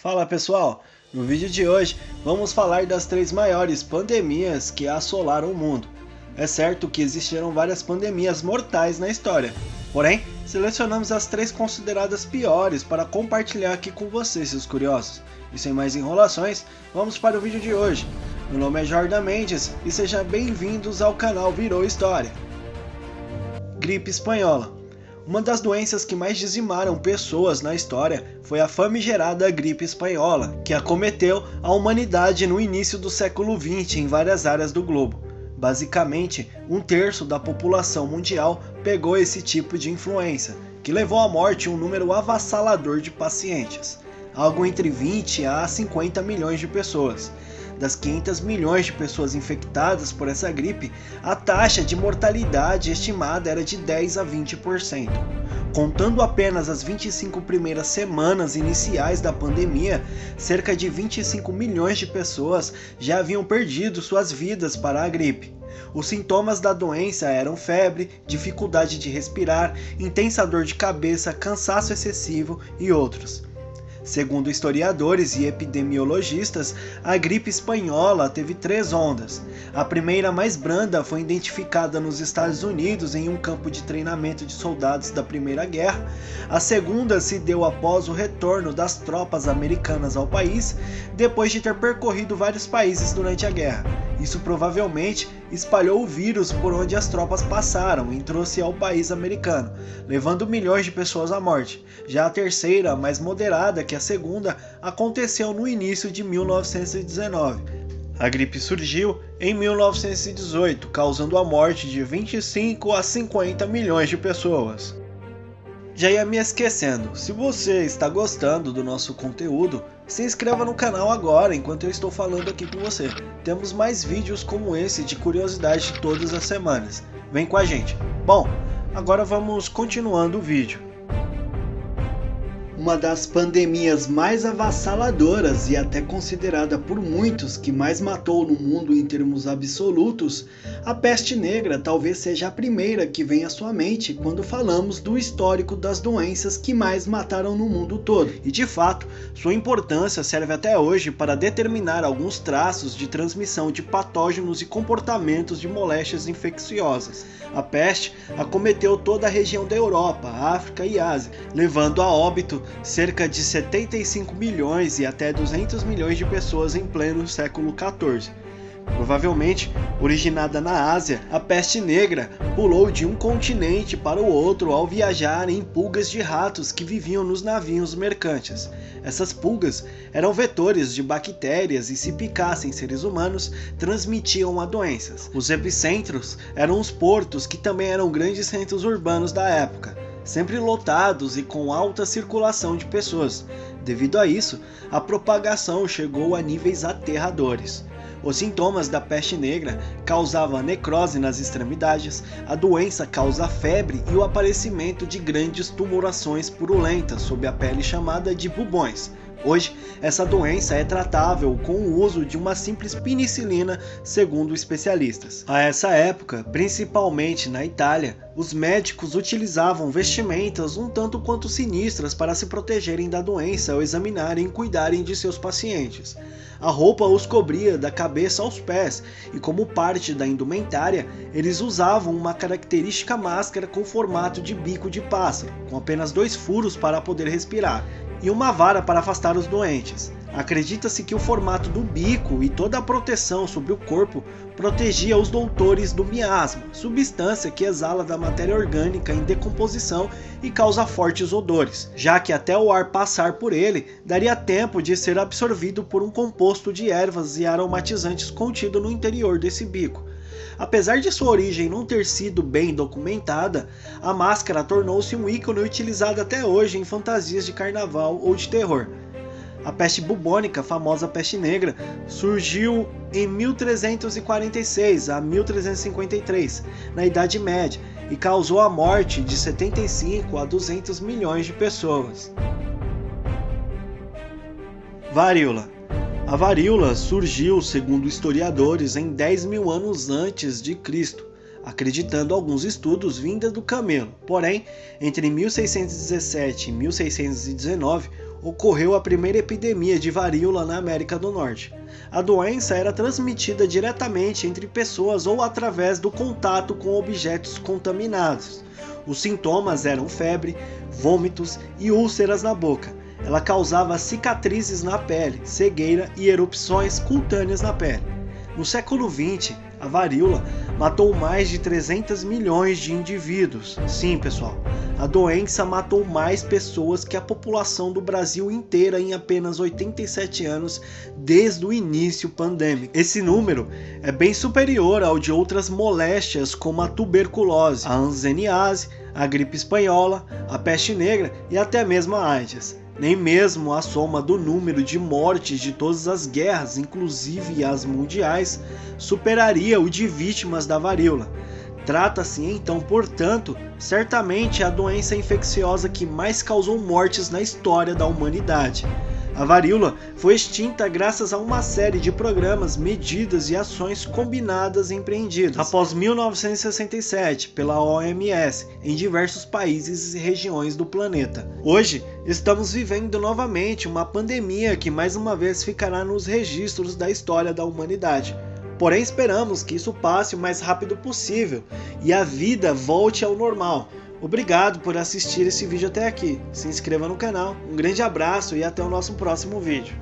Fala pessoal, no vídeo de hoje vamos falar das 3 maiores pandemias que assolaram o mundo. É certo que existiram várias pandemias mortais na história, porém selecionamos as 3 consideradas piores para compartilhar aqui com vocês, seus curiosos. E sem mais enrolações, vamos para o vídeo de hoje. Meu nome é Jordan Mendes e sejam bem-vindos ao canal Virou História. Gripe espanhola. Uma das doenças que mais dizimaram pessoas na história foi a famigerada gripe espanhola, que acometeu a humanidade no início do século XX em várias áreas do globo. Basicamente, 1/3 da população mundial pegou esse tipo de influenza, que levou à morte um número avassalador de pacientes, algo entre 20 a 50 milhões de pessoas. Das 500 milhões de pessoas infectadas por essa gripe, a taxa de mortalidade estimada era de 10 a 20%. Contando apenas as 25 primeiras semanas iniciais da pandemia, cerca de 25 milhões de pessoas já haviam perdido suas vidas para a gripe. Os sintomas da doença eram febre, dificuldade de respirar, intensa dor de cabeça, cansaço excessivo e outros. Segundo historiadores e epidemiologistas, a gripe espanhola teve 3 ondas. A primeira, mais branda, foi identificada nos Estados Unidos em um campo de treinamento de soldados da Primeira Guerra. A segunda se deu após o retorno das tropas americanas ao país, depois de ter percorrido vários países durante a guerra. Isso provavelmente espalhou o vírus por onde as tropas passaram e trouxe ao país americano, levando milhões de pessoas à morte. Já a terceira, mais moderada que a segunda, aconteceu no início de 1919. A gripe surgiu em 1918, causando a morte de 25 a 50 milhões de pessoas. Já ia me esquecendo, se você está gostando do nosso conteúdo, se inscreva no canal agora enquanto eu estou falando aqui com você. Temos mais vídeos como esse de curiosidade todas as semanas. Vem com a gente. Bom, agora vamos continuando o vídeo. Uma das pandemias mais avassaladoras e até considerada por muitos que mais matou no mundo em termos absolutos, a peste negra talvez seja a primeira que vem à sua mente quando falamos do histórico das doenças que mais mataram no mundo todo. E de fato, sua importância serve até hoje para determinar alguns traços de transmissão de patógenos e comportamentos de moléstias infecciosas. A peste acometeu toda a região da Europa, África e Ásia, levando a óbito cerca de 75 milhões e até 200 milhões de pessoas em pleno século XIV. Provavelmente originada na Ásia, a peste negra pulou de um continente para o outro ao viajar em pulgas de ratos que viviam nos navios mercantes. Essas pulgas eram vetores de bactérias e, se picassem seres humanos, transmitiam a doenças. Os epicentros eram os portos, que também eram grandes centros urbanos da época, sempre lotados e com alta circulação de pessoas. Devido a isso, a propagação chegou a níveis aterradores. Os sintomas da peste negra causavam necrose nas extremidades, a doença causa febre e o aparecimento de grandes tumorações purulentas sob a pele chamada de bubões. Hoje, essa doença é tratável com o uso de uma simples penicilina, segundo especialistas. A essa época, principalmente na Itália, os médicos utilizavam vestimentas um tanto quanto sinistras para se protegerem da doença ao examinarem e cuidarem de seus pacientes. A roupa os cobria da cabeça aos pés e, como parte da indumentária, eles usavam uma característica máscara com formato de bico de pássaro, com apenas 2 furos para poder respirar, e uma vara para afastar os doentes. Acredita-se que o formato do bico e toda a proteção sobre o corpo protegia os doutores do miasma, substância que exala da matéria orgânica em decomposição e causa fortes odores, já que até o ar passar por ele daria tempo de ser absorvido por um composto de ervas e aromatizantes contido no interior desse bico. Apesar de sua origem não ter sido bem documentada, a máscara tornou-se um ícone utilizado até hoje em fantasias de carnaval ou de terror. A peste bubônica, famosa peste negra, surgiu em 1346 a 1353, na Idade Média, e causou a morte de 75 a 200 milhões de pessoas. Varíola. A varíola surgiu, segundo historiadores, em 10.000 anos antes de Cristo, acreditando alguns estudos vinda do camelo. Porém, entre 1617 e 1619, ocorreu a primeira epidemia de varíola na América do Norte. A doença era transmitida diretamente entre pessoas ou através do contato com objetos contaminados. Os sintomas eram febre, vômitos e úlceras na boca. Ela causava cicatrizes na pele, cegueira e erupções cutâneas na pele. No século XX, a varíola matou mais de 300 milhões de indivíduos. Sim, pessoal, a doença matou mais pessoas que a população do Brasil inteira em apenas 87 anos desde o início pandêmico. Esse número é bem superior ao de outras moléstias como a tuberculose, a hanseníase, a gripe espanhola, a peste negra e até mesmo a AIDS. Nem mesmo a soma do número de mortes de todas as guerras, inclusive as mundiais, superaria o de vítimas da varíola. Trata-se então, portanto, certamente a doença infecciosa que mais causou mortes na história da humanidade. A varíola foi extinta graças a uma série de programas, medidas e ações combinadas e empreendidas após 1967 pela OMS em diversos países e regiões do planeta. Hoje, estamos vivendo novamente uma pandemia que mais uma vez ficará nos registros da história da humanidade. Porém, esperamos que isso passe o mais rápido possível e a vida volte ao normal. Obrigado por assistir esse vídeo até aqui. Se inscreva no canal, um grande abraço e até o nosso próximo vídeo.